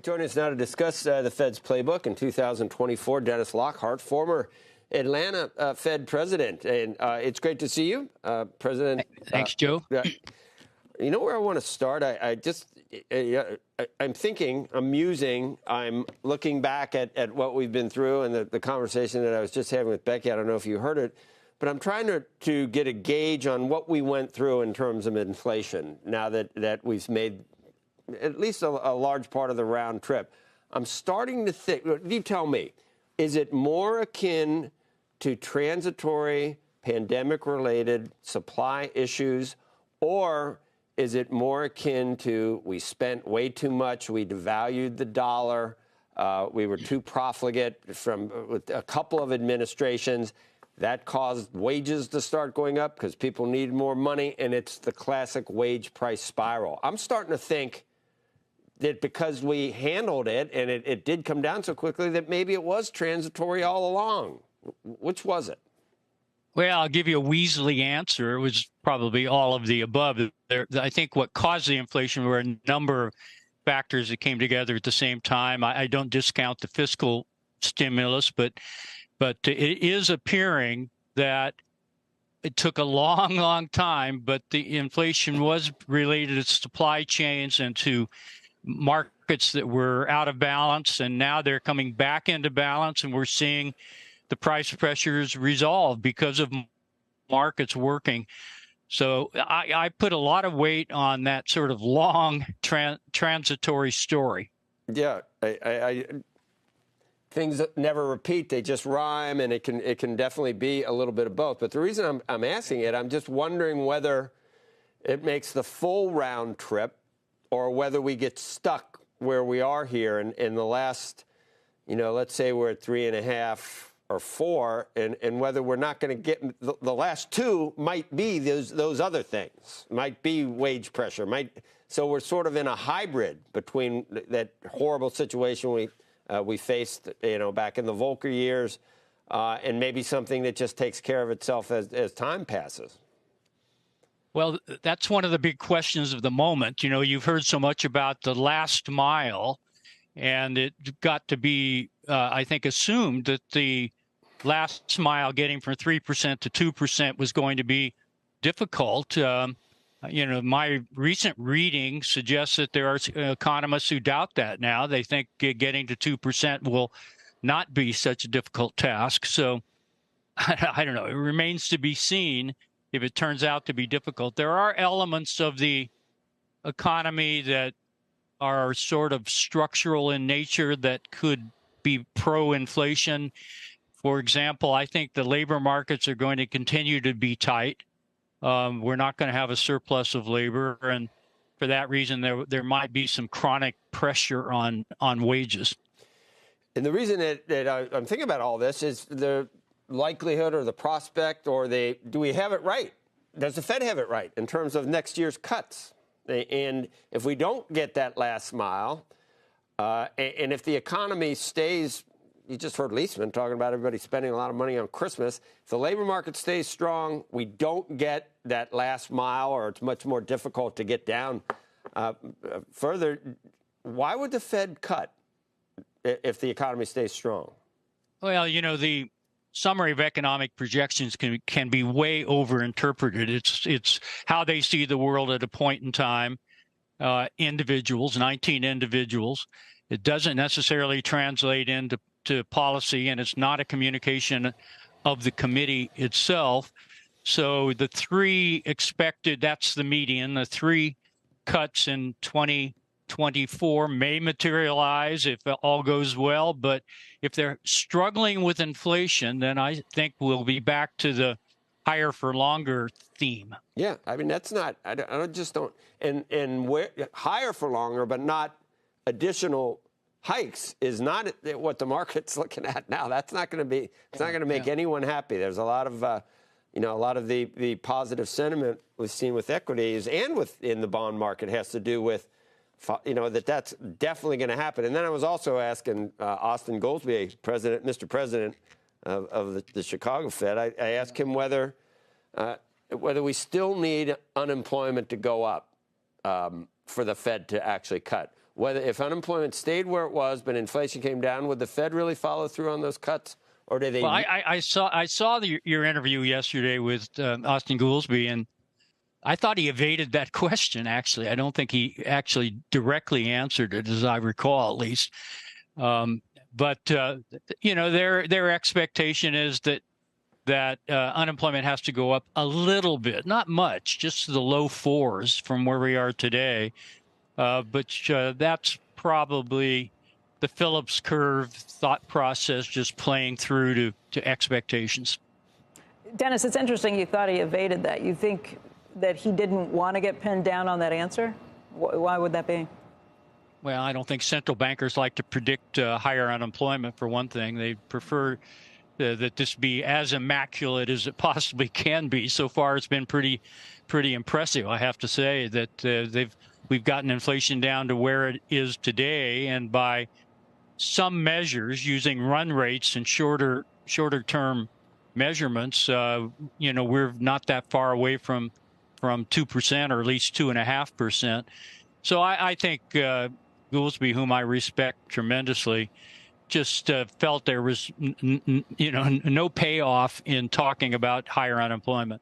Joining us now to discuss the Fed's playbook in 2024, Dennis Lockhart, former Atlanta Fed president. And it's great to see you, President. Thanks, Joe. You know where I want to start? I'm thinking, I'm musing, I'm looking back at what we've been through and the conversation that I was just having with Becky. I don't know if you heard it, but I'm trying to get a gauge on what we went through in terms of inflation now that we've made at least a large part of the round trip. I'm starting to think, you tell me, is it more akin to transitory pandemic-related supply issues, or is it more akin to we spent way too much, we devalued the dollar, we were too profligate with a couple of administrations, that caused wages to start going up because people needed more money, and it's the classic wage price spiral. I'm starting to think that because we handled it and it did come down so quickly that maybe it was transitory all along. Which was it? Well, I'll give you a Weasley answer. It was probably all of the above. I think what caused the inflation were a number of factors that came together at the same time. I don't discount the fiscal stimulus, but it is appearing that it took a long, long time, but the inflation was related to supply chains and to markets that were out of balance, and now they're coming back into balance, and we're seeing the price pressures resolve because of markets working. So I put a lot of weight on that sort of long transitory story. Yeah, things never repeat; they just rhyme, and it can definitely be a little bit of both. But the reason I'm asking it, I'm just wondering whether it makes the full round trip, or whether we get stuck where we are here in the last, let's say we're at 3.5 or 4, and whether we're not going to get the last two might be those other things, might be wage pressure, so we're sort of in a hybrid between that horrible situation we faced, back in the Volcker years, and maybe something that just takes care of itself as time passes. Well, that's one of the big questions of the moment. You've heard so much about the last mile, and it got to be, I think, assumed that the last mile getting from 3% to 2% was going to be difficult. My recent reading suggests that there are economists who doubt that now. They think getting to 2% will not be such a difficult task. So I don't know. It remains to be seen if it turns out to be difficult. There are elements of the economy that are sort of structural in nature that could be pro-inflation. For example, I think the labor markets are going to continue to be tight. We're not going to have a surplus of labor, and for that reason, there might be some chronic pressure on wages. And the reason that I'm thinking about all this is the likelihood or the prospect do we have it right? Does the Fed have it right in terms of next year's cuts? And if we don't get that last mile, and if the economy stays, you just heard Leisman talking about everybody spending a lot of money on Christmas. If the labor market stays strong, we don't get that last mile, or it's much more difficult to get down further. Why would the Fed cut if the economy stays strong? Well, the summary of economic projections can be way overinterpreted. It's how they see the world at a point in time. 19 individuals. It doesn't necessarily translate into policy, and it's not a communication of the committee itself. So the three expected, that's the median, the three cuts in 2024 may materialize if all goes well. But if they're struggling with inflation, then I think we'll be back to the higher for longer theme. Yeah, I mean, that's not, I just don't, and where, higher for longer, but not additional hikes is not what the market's looking at now. That's not going to be, it's not going to make anyone happy. There's a lot of, a lot of the positive sentiment we've seen with equities and in the bond market has to do with, that's definitely going to happen. And then I was also asking Austin Goolsbee, Mr. President of the Chicago Fed, I asked him whether we still need unemployment to go up for the Fed to actually cut. whether if unemployment stayed where it was but inflation came down, would the Fed really follow through on those cuts, or do they? Well, I saw your interview yesterday with Austin Goolsbee, and I thought he evaded that question. Actually, I don't think he actually directly answered it, as I recall, at least. But their expectation is that unemployment has to go up a little bit, not much, just to the low 4s from where we are today. But that's probably the Phillips curve thought process just playing through to expectations. Dennis, it's interesting you thought he evaded that. You think that he didn't want to get pinned down on that answer? Why would that be? Well, I don't think central bankers like to predict higher unemployment, for one thing. They prefer that this be as immaculate as it possibly can be. So far, it's been pretty impressive, I have to say, that we've gotten inflation down to where it is today, and by some measures, using run rates and shorter term measurements, we're not that far away from 2%, or at least 2.5%. So I think Goolsbee, whom I respect tremendously, just felt there was no payoff in talking about higher unemployment.